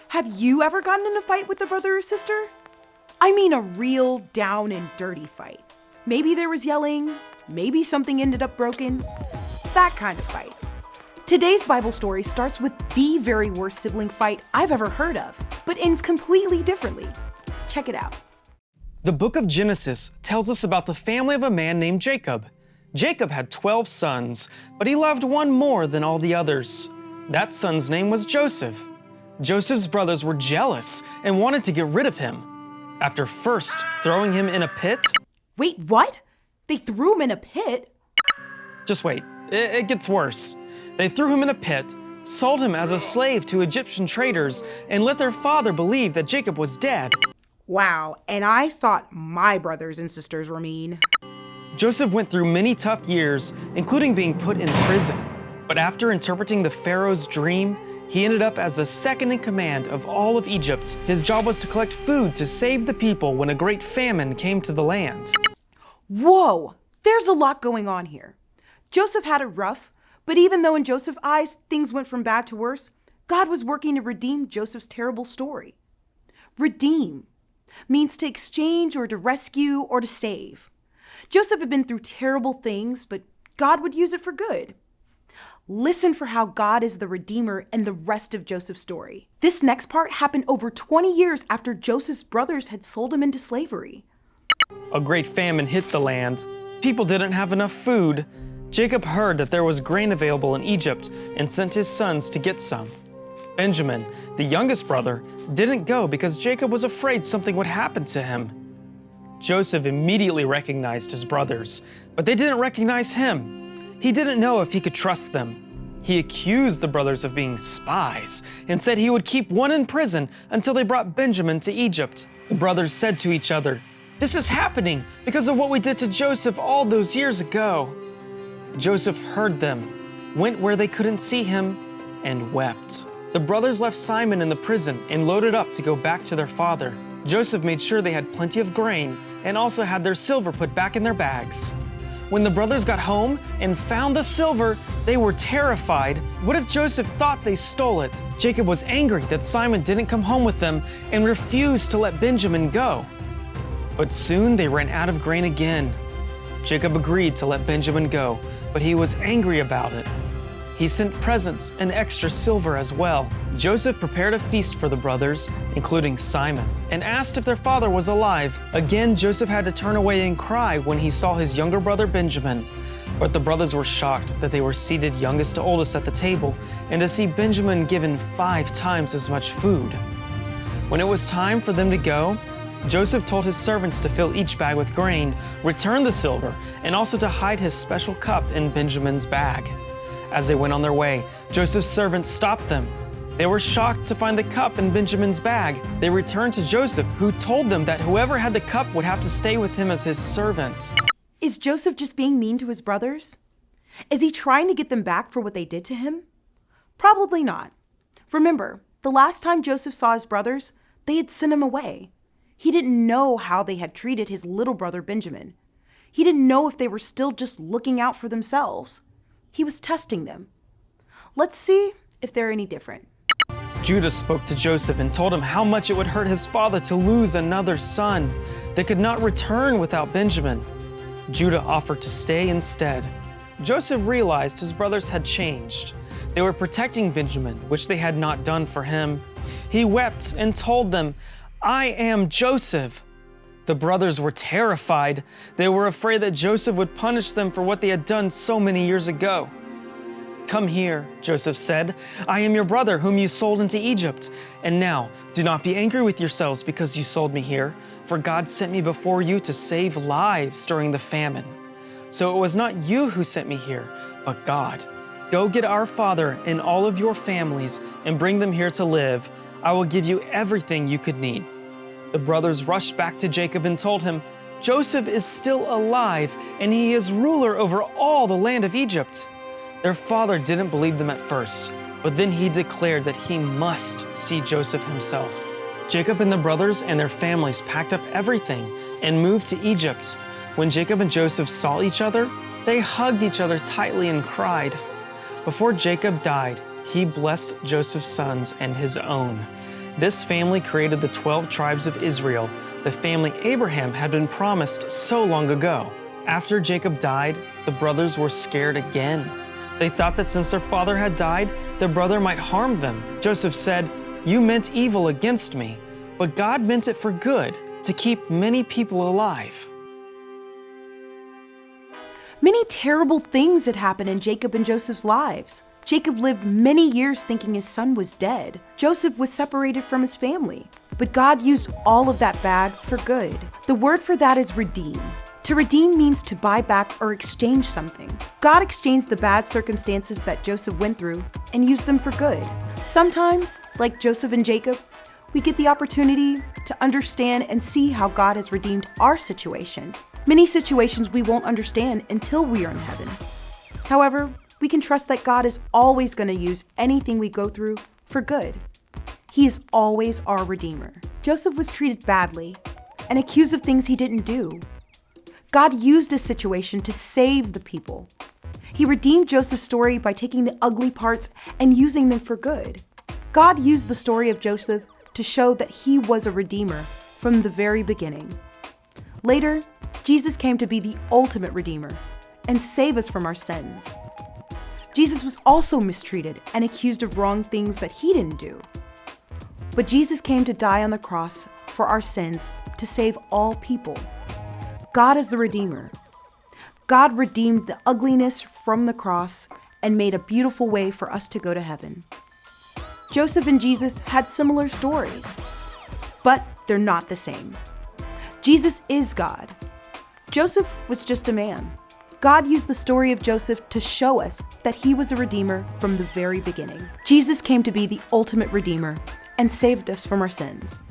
Have you ever gotten in a fight with a brother or sister? I mean a real down and dirty fight. Maybe there was yelling, maybe something ended up broken. That kind of fight. Today's Bible story starts with the very worst sibling fight I've ever heard of, but ends completely differently. Check it out. The book of Genesis tells us about the family of a man named Jacob. Jacob had 12 sons, but he loved one more than all the others. That son's name was Joseph. Joseph's brothers were jealous and wanted to get rid of him. After first throwing him in a pit... Wait, what? They threw him in a pit? Just wait, it gets worse. They threw him in a pit, sold him as a slave to Egyptian traders, and let their father believe that Jacob was dead. Wow, and I thought my brothers and sisters were mean. Joseph went through many tough years, including being put in prison. But after interpreting the Pharaoh's dream, he ended up as the second in command of all of Egypt. His job was to collect food to save the people when a great famine came to the land. Whoa, there's a lot going on here. Joseph had it rough, but even though in Joseph's eyes things went from bad to worse, God was working to redeem Joseph's terrible story. Redeem means to exchange or to rescue or to save. Joseph had been through terrible things, but God would use it for good. Listen for how God is the Redeemer in the rest of Joseph's story. This next part happened over 20 years after Joseph's brothers had sold him into slavery. A great famine hit the land. People didn't have enough food. Jacob heard that there was grain available in Egypt and sent his sons to get some. Benjamin, the youngest brother, didn't go because Jacob was afraid something would happen to him. Joseph immediately recognized his brothers, but they didn't recognize him. He didn't know if he could trust them. He accused the brothers of being spies and said he would keep one in prison until they brought Benjamin to Egypt. The brothers said to each other, "This is happening because of what we did to Joseph all those years ago." Joseph heard them, went where they couldn't see him, and wept. The brothers left Simon in the prison and loaded up to go back to their father. Joseph made sure they had plenty of grain and also had their silver put back in their bags. When the brothers got home and found the silver, they were terrified. What if Joseph thought they stole it? Jacob was angry that Simon didn't come home with them and refused to let Benjamin go. But soon they ran out of grain again. Jacob agreed to let Benjamin go, but he was angry about it. He sent presents and extra silver as well. Joseph prepared a feast for the brothers, including Simon, and asked if their father was alive. Again, Joseph had to turn away and cry when he saw his younger brother Benjamin. But the brothers were shocked that they were seated youngest to oldest at the table, and to see Benjamin given 5 times as much food. When it was time for them to go, Joseph told his servants to fill each bag with grain, return the silver, and also to hide his special cup in Benjamin's bag. As they went on their way, Joseph's servants stopped them. They were shocked to find the cup in Benjamin's bag. They returned to Joseph, who told them that whoever had the cup would have to stay with him as his servant. Is Joseph just being mean to his brothers? Is he trying to get them back for what they did to him? Probably not. Remember, the last time Joseph saw his brothers, they had sent him away. He didn't know how they had treated his little brother Benjamin. He didn't know if they were still just looking out for themselves. He was testing them. Let's see if they're any different. Judah spoke to Joseph and told him how much it would hurt his father to lose another son. They could not return without Benjamin. Judah offered to stay instead. Joseph realized his brothers had changed. They were protecting Benjamin, which they had not done for him. He wept and told them, "I am Joseph." The brothers were terrified. They were afraid that Joseph would punish them for what they had done so many years ago. "Come here," Joseph said. "I am your brother whom you sold into Egypt. And now, do not be angry with yourselves because you sold me here, for God sent me before you to save lives during the famine. So it was not you who sent me here, but God. Go get our father and all of your families and bring them here to live. I will give you everything you could need." The brothers rushed back to Jacob and told him, "Joseph is still alive, and he is ruler over all the land of Egypt." Their father didn't believe them at first, but then he declared that he must see Joseph himself. Jacob and the brothers and their families packed up everything and moved to Egypt. When Jacob and Joseph saw each other, they hugged each other tightly and cried. Before Jacob died, he blessed Joseph's sons and his own. This family created the 12 tribes of Israel, the family Abraham had been promised so long ago. After Jacob died, the brothers were scared again. They thought that since their father had died, their brother might harm them. Joseph said, "You meant evil against me, but God meant it for good, to keep many people alive." Many terrible things had happened in Jacob and Joseph's lives. Jacob lived many years thinking his son was dead. Joseph was separated from his family. But God used all of that bad for good. The word for that is redeem. To redeem means to buy back or exchange something. God exchanged the bad circumstances that Joseph went through and used them for good. Sometimes, like Joseph and Jacob, we get the opportunity to understand and see how God has redeemed our situation. Many situations we won't understand until we are in heaven. However, we can trust that God is always going to use anything we go through for good. He is always our Redeemer. Joseph was treated badly and accused of things he didn't do. God used his situation to save the people. He redeemed Joseph's story by taking the ugly parts and using them for good. God used the story of Joseph to show that he was a Redeemer from the very beginning. Later, Jesus came to be the ultimate Redeemer and save us from our sins. Jesus was also mistreated and accused of wrong things that he didn't do. But Jesus came to die on the cross for our sins to save all people. God is the Redeemer. God redeemed the ugliness from the cross and made a beautiful way for us to go to heaven. Joseph and Jesus had similar stories, but they're not the same. Jesus is God. Joseph was just a man. God used the story of Joseph to show us that he was a Redeemer from the very beginning. Jesus came to be the ultimate Redeemer and saved us from our sins.